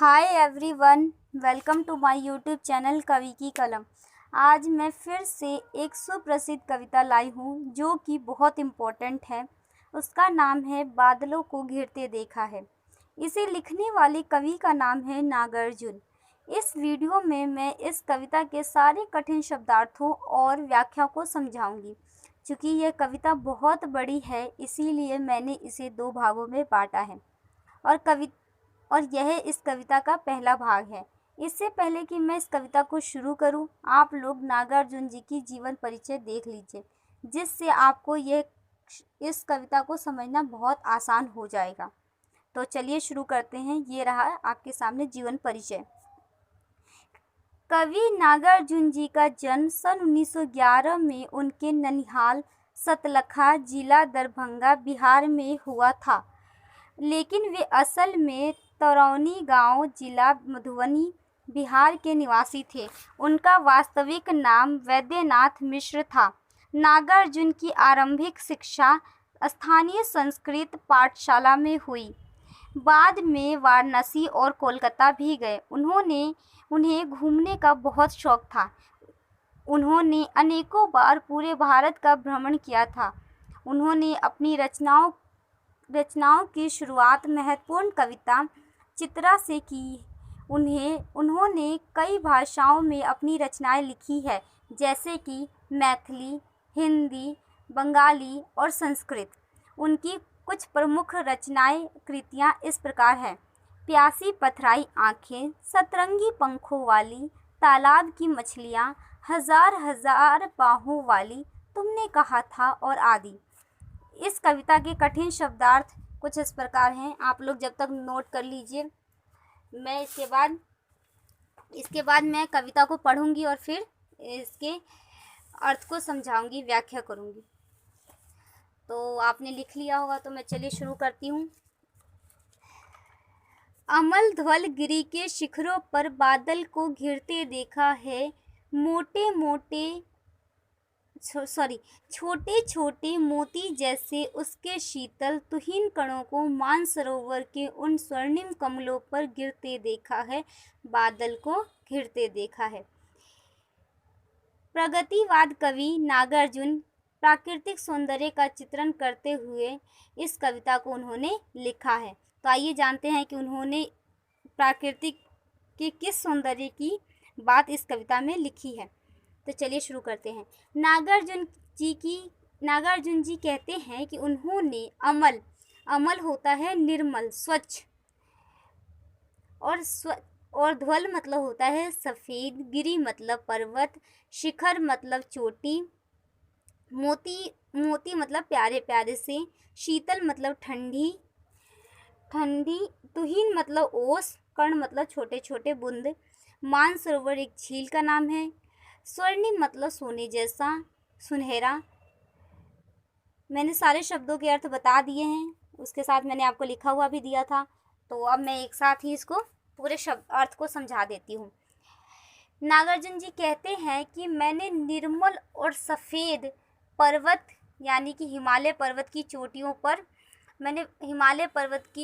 Hi everyone, welcome to my YouTube channel Kavi ki कलम। आज मैं फिर से एक सुप्रसिद्ध कविता लाई हूँ जो कि बहुत इम्पोर्टेंट है। उसका नाम है बादलों को घिरते देखा है। इसे लिखने वाले कवि का नाम है नागार्जुन। इस वीडियो में मैं इस कविता के सारे कठिन शब्दार्थों और व्याख्या को समझाऊंगी। चूँकि यह कविता बहुत बड़ी है इसीलिए मैंने इसे 2 भागों में बांटा है और यह इस कविता का पहला भाग है। इससे पहले कि मैं इस कविता को शुरू करूं, आप लोग नागार्जुन जी की जीवन परिचय देख लीजिए, जिससे आपको इस कविता को समझना बहुत आसान हो जाएगा। तो चलिए शुरू करते हैं। ये रहा आपके सामने जीवन परिचय। कवि नागार्जुन जी का जन्म सन 1911 में उनके ननिहाल सतलखा, जिला दरभंगा, बिहार में हुआ था, लेकिन वे असल में तरौनी गांव, जिला मधुबनी, बिहार के निवासी थे। उनका वास्तविक नाम वैद्यनाथ मिश्र था। नागार्जुन की आरंभिक शिक्षा स्थानीय संस्कृत पाठशाला में हुई। बाद में वाराणसी और कोलकाता भी गए। उन्हें घूमने का बहुत शौक था। उन्होंने अनेकों बार पूरे भारत का भ्रमण किया था। उन्होंने अपनी रचनाओं की शुरुआत महत्वपूर्ण कविता चित्रा से की। उन्होंने कई भाषाओं में अपनी रचनाएं लिखी है, जैसे कि मैथिली, हिंदी, बंगाली और संस्कृत। उनकी कुछ प्रमुख रचनाएं कृतियां इस प्रकार हैं: प्यासी पथराई आंखें, सतरंगी पंखों वाली, तालाब की मछलियां, हजार हजार बाहों वाली, तुमने कहा था और आदि। इस कविता के कठिन शब्दार्थ कुछ इस प्रकार हैं। आप लोग जब तक नोट कर लीजिए। मैं इसके बाद मैं कविता को पढ़ूंगी और फिर इसके अर्थ को समझाऊंगी, व्याख्या करूंगी। तो आपने लिख लिया होगा, तो मैं चलिए शुरू करती हूँ। अमल ध्वल गिरी के शिखरों पर बादल को घिरते देखा है। छोटे छोटे मोती जैसे उसके शीतल तुहिन कणों को मानसरोवर के उन स्वर्णिम कमलों पर गिरते देखा है। बादल को घिरते देखा है। प्रगतिवाद कवि नागार्जुन प्राकृतिक सौंदर्य का चित्रण करते हुए इस कविता को उन्होंने लिखा है। तो आइए जानते हैं कि उन्होंने प्राकृतिक के किस सौंदर्य की बात इस कविता में लिखी है। तो चलिए शुरू करते हैं। नागार्जुन जी कहते हैं कि उन्होंने अमल होता है निर्मल, स्वच्छ, और ध्वल मतलब होता है सफ़ेद, गिरी मतलब पर्वत, शिखर मतलब चोटी, मोती मतलब प्यारे प्यारे से, शीतल मतलब ठंडी, तुहिन मतलब ओस, कण मतलब छोटे छोटे बूंद, मानसरोवर एक झील का नाम है, स्वर्णिम मतलब सोने जैसा, सुनहरा। मैंने सारे शब्दों के अर्थ बता दिए हैं, उसके साथ मैंने आपको लिखा हुआ भी दिया था। तो अब मैं एक साथ ही इसको पूरे अर्थ को समझा देती हूँ। नागार्जुन जी कहते हैं कि मैंने निर्मल और सफ़ेद पर्वत यानी कि हिमालय पर्वत की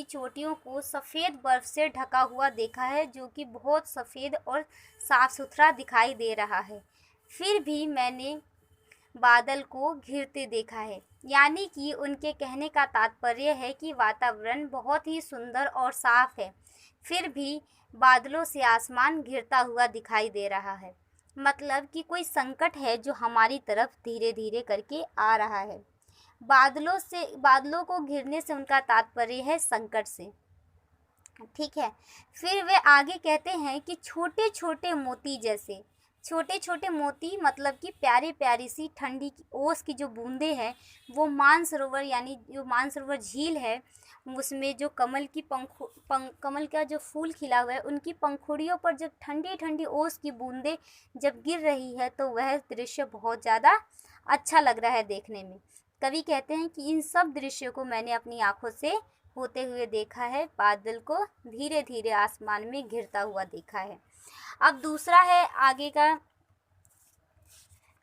चोटियों को सफ़ेद बर्फ से ढका हुआ देखा है, जो कि बहुत सफ़ेद और साफ़ सुथरा दिखाई दे रहा है। फिर भी मैंने बादल को घिरते देखा है, यानी कि उनके कहने का तात्पर्य है कि वातावरण बहुत ही सुंदर और साफ़ है, फिर भी बादलों से आसमान घिरता हुआ दिखाई दे रहा है। मतलब कि कोई संकट है जो हमारी तरफ धीरे धीरे करके आ रहा है। बादलों को घिरने से उनका तात्पर्य है संकट से। ठीक है। फिर वे आगे कहते हैं कि छोटे छोटे मोती मतलब कि प्यारी प्यारी सी ठंडी ओस की जो बूंदे हैं, वो मानसरोवर यानी जो मानसरोवर झील है, उसमें जो कमल का जो फूल खिला हुआ है, उनकी पंखुड़ियों पर जब ठंडी ठंडी ओस की बूंदें जब गिर रही है तो वह दृश्य बहुत ज़्यादा अच्छा लग रहा है देखने में। कवि कहते हैं कि इन सब दृश्यों को मैंने अपनी आँखों से होते हुए देखा है, बादल को धीरे धीरे आसमान में घिरता हुआ देखा है। अब दूसरा है आगे का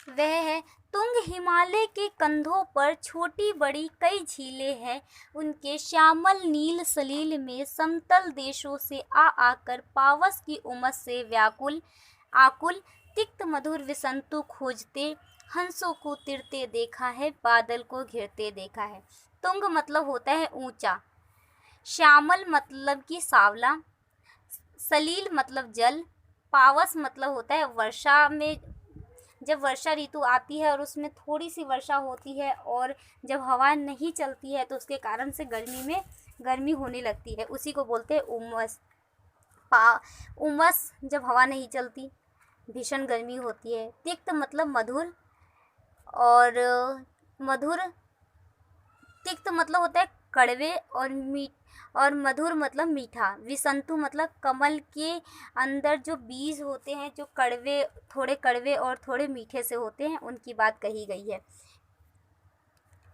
वह है तुंग। हिमालय के कंधों पर छोटी बड़ी कई झीलें हैं। उनके श्यामल नील सलील में समतल देशों से आ आकर पावस की उमस से व्याकुल आकुल तिक्त मधुर विसंतु खोजते हंसों को तिरते देखा है, बादल को घिरते देखा है। तुंग मतलब होता है ऊंचा, श्यामल मतलब कि सावला, सलील मतलब जल, पावस मतलब होता है वर्षा में, जब वर्षा ऋतु आती है और उसमें थोड़ी सी वर्षा होती है और जब हवा नहीं चलती है तो उसके कारण से गर्मी होने लगती है, उसी को बोलते हैं उमस। उमस जब हवा नहीं चलती, भीषण गर्मी होती है। तिक्त मतलब मधुर, और मधुर तिक्त मतलब होता है कड़वे, और मधुर मतलब मीठा। विसंतु मतलब कमल के अंदर जो बीज होते हैं, जो थोड़े कड़वे और थोड़े मीठे से होते हैं, उनकी बात कही गई है।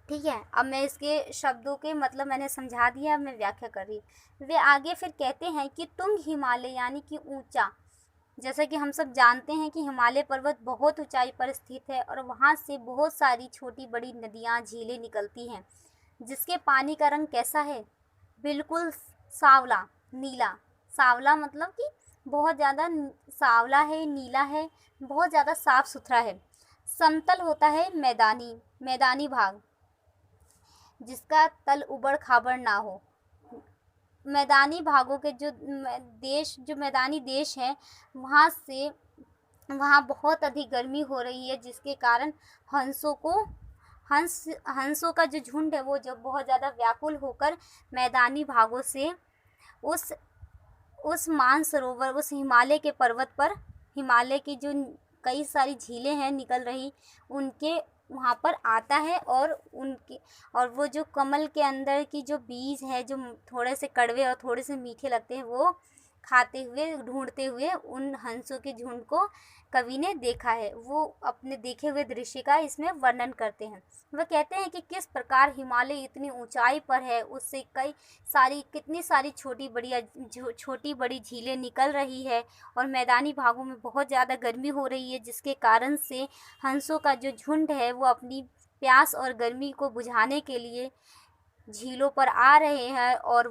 ठीक है, अब मैं इसके शब्दों के मतलब मैंने समझा दिया, अब मैं व्याख्या कर रही। वे आगे फिर कहते हैं कि तुंग हिमालय यानी कि ऊंचा। जैसा कि हम सब जानते हैं कि हिमालय पर्वत बहुत ऊंचाई पर स्थित है और वहाँ से बहुत सारी छोटी बड़ी नदियाँ झीलें निकलती हैं, जिसके पानी का रंग कैसा है? बिल्कुल सावला, नीला। सावला मतलब कि बहुत ज़्यादा सावला है, नीला है, बहुत ज़्यादा साफ सुथरा है। समतल होता है मैदानी भाग, जिसका तल उबड़ खाबड़ ना हो। मैदानी भागों के जो मैदानी देश हैं, वहाँ बहुत अधिक गर्मी हो रही है, जिसके कारण हंसों का जो झुंड है वो जब बहुत ज़्यादा व्याकुल होकर मैदानी भागों से उस मानसरोवर, उस हिमालय के पर्वत पर, हिमालय की जो कई सारी झीलें हैं निकल रही, उनके वहाँ पर आता है, और वो जो कमल के अंदर की जो बीज है, जो थोड़े से कड़वे और थोड़े से मीठे लगते हैं, वो खाते हुए ढूंढते हुए उन हंसों के झुंड को कवि ने देखा है। वो अपने देखे हुए दृश्य का इसमें वर्णन करते हैं। वह कहते हैं कि किस प्रकार हिमालय इतनी ऊंचाई पर है, उससे कितनी सारी छोटी बड़ी झीलें निकल रही है, और मैदानी भागों में बहुत ज़्यादा गर्मी हो रही है, जिसके कारण से हंसों का जो झुंड है वो अपनी प्यास और गर्मी को बुझाने के लिए झीलों पर आ रहे हैं, और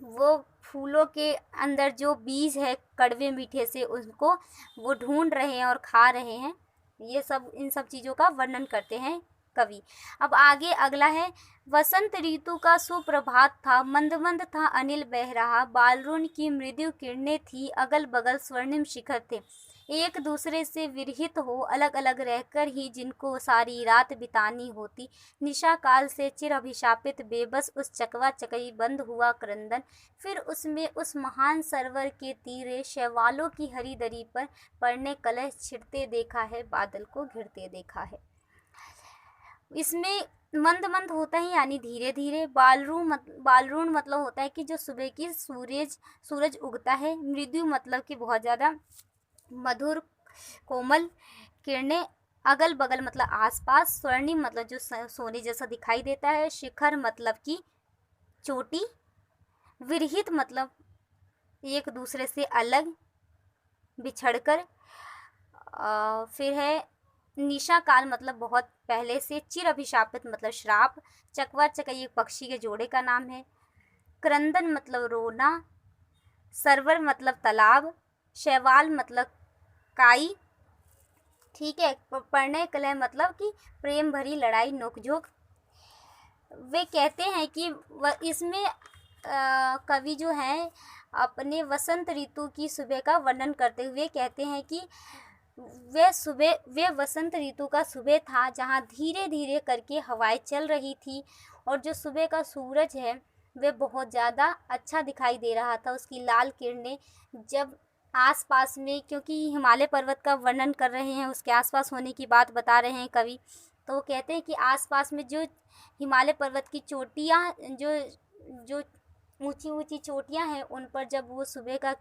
वो फूलों के अंदर जो बीज है कड़वे मीठे से, उसको वो ढूंढ रहे हैं और खा रहे हैं। इन सब चीज़ों का वर्णन करते हैं कवि। अब आगे अगला है, वसंत ऋतु का सुप्रभात था, मंद मंद था अनिल बह रहा, बालरुण की मृदु किरणें थी, अगल बगल स्वर्णिम शिखर थे, एक दूसरे से विरहित हो अलग अलग रहकर ही जिनको सारी रात बितानी होती। निशा काल से चिर अभिशापित बेबस उस चकवा चकई बंद हुआ क्रंदन, फिर उसमें उस महान सरोवर के तीरे शैवालों की हरी दरी पर पड़ने कलश छिड़ते देखा है, बादल को घिरते देखा है। इसमें मंद मंद होता है यानी धीरे धीरे। बालरूण मतलब होता है कि जो सुबह की सूरज उगता है। मृदु मतलब कि बहुत ज़्यादा मधुर कोमल किरणें। अगल बगल मतलब आसपास। स्वर्णिम मतलब जो सोने जैसा दिखाई देता है। शिखर मतलब कि चोटी। विरहित मतलब एक दूसरे से अलग, बिछड़कर। फिर है निशा काल मतलब बहुत पहले से। चिर अभिशापित मतलब श्राप। चकवा चकई एक पक्षी के जोड़े का नाम है। क्रंदन मतलब रोना। सरोवर मतलब तालाब। शैवाल मतलब काई। ठीक है। प्रणय कलह मतलब कि प्रेम भरी लड़ाई, नोकझोंक। वे कहते हैं कि इसमें कवि जो हैं अपने वसंत ऋतु की सुबह का वर्णन करते हुए कहते हैं कि वे वसंत ऋतु का सुबह था जहाँ धीरे धीरे करके हवाएं चल रही थी, और जो सुबह का सूरज है वे बहुत ज़्यादा अच्छा दिखाई दे रहा था। उसकी लाल किरणें जब आसपास में, क्योंकि हिमालय पर्वत का वर्णन कर रहे हैं, उसके आसपास होने की बात बता रहे हैं कवि, तो वो कहते हैं कि आसपास में जो हिमालय पर्वत की चोटियाँ, जो ऊंची ऊंची चोटियाँ हैं, उन पर जब वो सूर्य का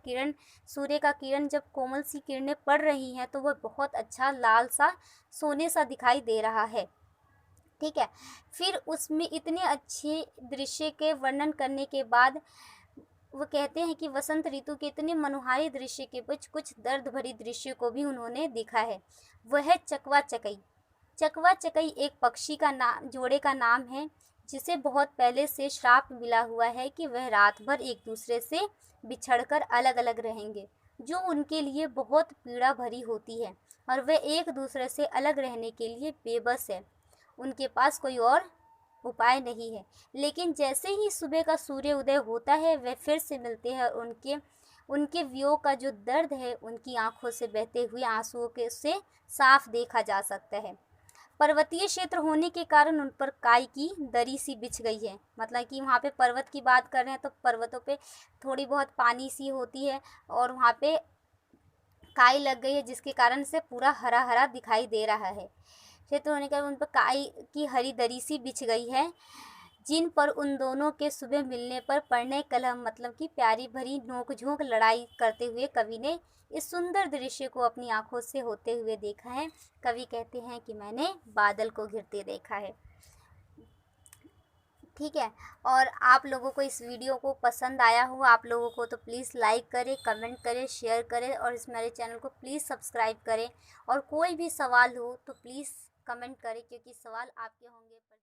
किरण जब कोमल सी किरणें पड़ रही हैं तो वह बहुत अच्छा लाल सा सोने सा दिखाई दे रहा है। ठीक है। फिर उसमें इतने अच्छे दृश्य के वर्णन करने के बाद वो कहते हैं कि वसंत ऋतु के इतने मनोहारी दृश्य के बीच कुछ दर्द भरी दृश्य को भी उन्होंने देखा है। वह है चकवा चकई। चकवा चकई एक पक्षी का जोड़े का नाम है जिसे बहुत पहले से श्राप मिला हुआ है कि वह रात भर एक दूसरे से बिछड़कर अलग अलग रहेंगे, जो उनके लिए बहुत पीड़ा भरी होती है और वे एक दूसरे से अलग रहने के लिए बेबस है। उनके पास कोई और उपाय नहीं है। लेकिन जैसे ही सुबह का सूर्य उदय होता है वे फिर से मिलते हैं और उनके वियोग का जो दर्द है उनकी आंखों से बहते हुए आंसुओं के से साफ देखा जा सकता है। पर्वतीय क्षेत्र होने के कारण उन पर काई की दरी सी बिछ गई है। मतलब कि वहाँ पे पर्वत की बात कर रहे हैं तो पर्वतों पे थोड़ी बहुत पानी सी होती है और वहाँ पे काई लग गई है जिसके कारण से पूरा हरा हरा दिखाई दे रहा है। क्षेत्र होने के कारण उन पर काई की हरी दरी सी बिछ गई है, जिन पर उन दोनों के सुबह मिलने पर पड़ने कलह मतलब कि प्यारी भरी नोक-झोंक लड़ाई करते हुए कवि ने इस सुंदर दृश्य को अपनी आंखों से होते हुए देखा है। कवि कहते हैं कि मैंने बादल को घिरते देखा है। ठीक है, और आप लोगों को इस वीडियो को पसंद आया हो आप लोगों को तो प्लीज़ लाइक करें, कमेंट करें, शेयर करें और इस मेरे चैनल को प्लीज़ सब्सक्राइब करें। और कोई भी सवाल हो तो प्लीज़ कमेंट करें क्योंकि सवाल आपके होंगे।